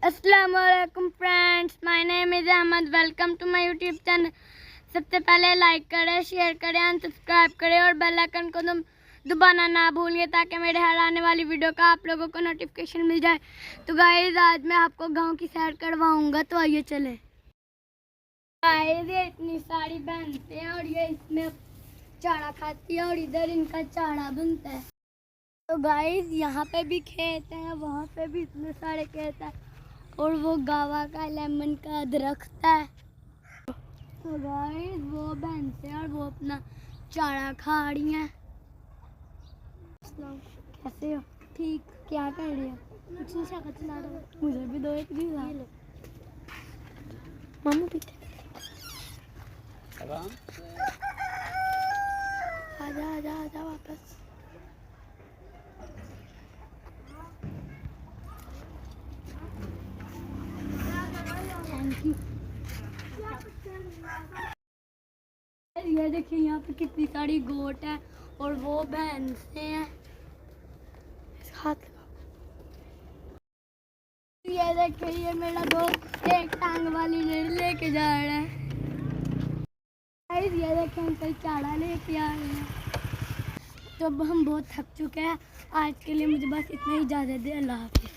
अस्सलामुअलैकुम friends, my name is Ahmed. Welcome to my YouTube channel. सबसे पहले लाइक करें, शेयर करें एंड सब्सक्राइब करें और बेल आइकन को दबाना ना भूलिए ताकि मेरे हर आने वाली वीडियो का आप लोगों को नोटिफिकेशन मिल जाए। तो गाइस, आज मैं आपको गांव की सैर करवाऊंगा, तो आइए चले। गाइस, ये इतनी सारी भैंसें हैं और ये इसमें चारा खाती है और इधर इनका चारा बनता है। तो गाइस, यहाँ पे भी खेत है, वहाँ पे भी इतने सारे खेत है और वो गावा का लेमन का दरख्त है। तो गाइस, वो भैंसें और वो अपना चारा खा रही हैं। कैसे हो? ठीक। क्या कर रही हो? कुछ नहीं, शाखा चला रहा हूँ। मुझे भी दो एक दी मामू पीते। आजा आजा आजा वापस। Thank you. ये देखिए, यहाँ पे कितनी सारी गोट है और वो भैंसें हैं। हाथ ये देखिए, ये मेरा दोस्त एक टांग वाली रेल लेके जा रहा है। ये देखिए, अंकल चारा लेके आ रहे हैं। तो अब हम बहुत थक चुके हैं। आज के लिए मुझे बस इतना ही इजाज़त दे। अल्लाह हाफ़िज़।